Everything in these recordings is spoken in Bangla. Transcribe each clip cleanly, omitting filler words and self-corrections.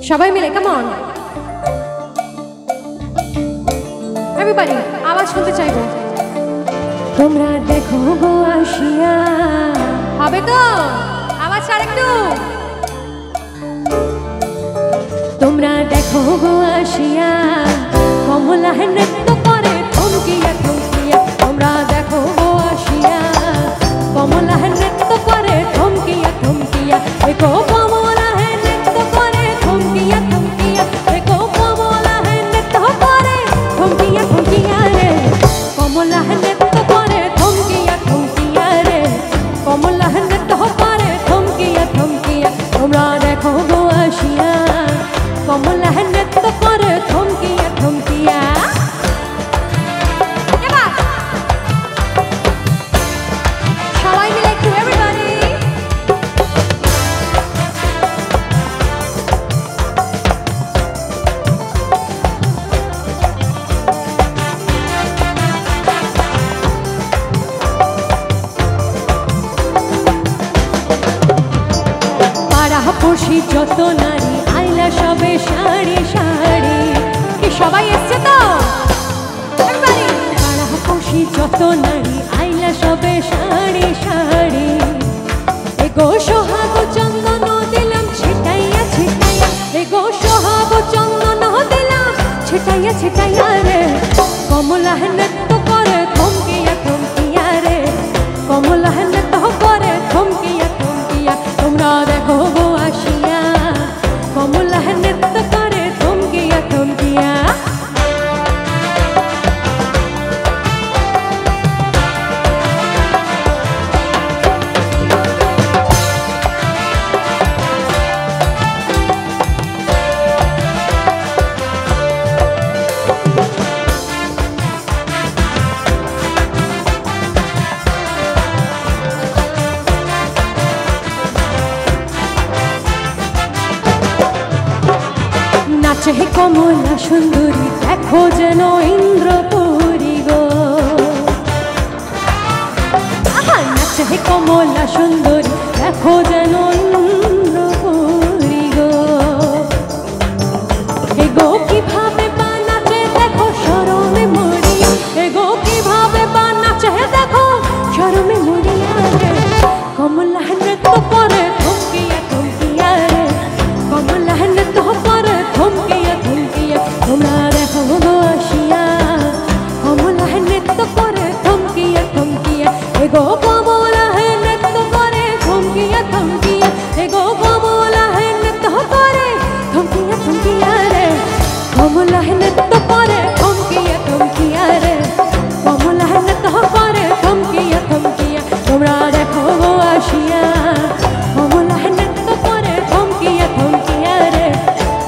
সবাই মিলে কাম অন এভরিবডি আওয়াজ শুনতে চাইবো তোমরা দেখো গো আসিয়া হবে তো আওয়াজ আরেকটু তোমরা দেখো গো আসিয়া কমলা নৃত্য করে থমকিয়া থমকিয়া তোমরা দেখো গো আসিয়া কমলা নৃত্য করে থমকিয়া থমকিয়া দেখো কমলা নৃত্য করে থমকিয়া থমকিয়া দেখো কমলা নৃত্য করে থমকিয়া থমকিয়া রে কমলা নৃত্য করে থমকিয়া থমকিয়া রে কমলা নৃত্য করে থমকিয়া থমকিয়া তোমরা দেখো গো আসিয়া কমলা নৃত্য করে থমকিয়া থমকিয়া সবাই মিলে একটু এভরিবডি পাড়াপড়শি যত নারী আইলা সবে শাড়ি শাড়ি কি সবাই এসছে তো পাড়াপড়শি যত নারী আইলা সবে শাড়ি শাড়ি এগো সোহাগ চন্দন দিলাম ছিটাইয়া ছিটাইয়া এগো সোহাগ চন্দন দিলাম ছিটাইয়া ছিটাইয়া রে কমলা নৃত্য করে থমকিয়া থমকিয়া রে কমলা নৃত্য করে থমকিয়া থমকিয়া তোমরা দেখো গো আসিয়া কমলা নৃত্য করে থমকিয়া থমকিয়া নাচে কমলা সুন্দরী দেখো যেন ইন্দ্রপুরী গো নাচে কমলা সুন্দরী দেখো যেন ইন্দ্রপুরী গো এগো কিভাবে বা নাচে দেখো শরমে মরিয়া এগো কিভাবে বা নাচে দেখো শরমে মরিয়া রে কমলা নৃত্য করে থমকিয়া থমকিয়া রে কমলা নৃত্য করে থমকিয়া থমকিয়া তোমরা দেখো গো আসিয়া কমলা নৃত্য করে থমকিয়া থমকিয়া এগো কমলা নৃত্য করে থমকিয়া থমকিয়া এগো কমলা নৃত্য করে থমকিয়া থমকিয়া রে কমলা নৃত্য করে থমকিয়া থমকিয়া রে কমলা নৃত্য করে থমকিয়া থমকিয়া তোমরা দেখো গো আসিয়া কমলা নৃত্য করে থমকিয়া থমকিয়া রে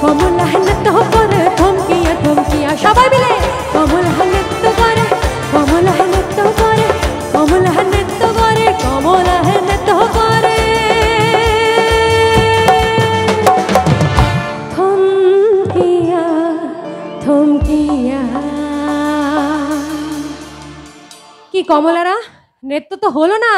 কমলা নৃত্য করে থমকিয়া থমকিয়া সবাই মিলে কমলা নৃত্য করে কমলা নৃত্য করে কমলা নৃত্য করে কমলা নৃত্য করে থমকিয়া থমকিয়া কি কমলারা নৃত্য তো হলো না।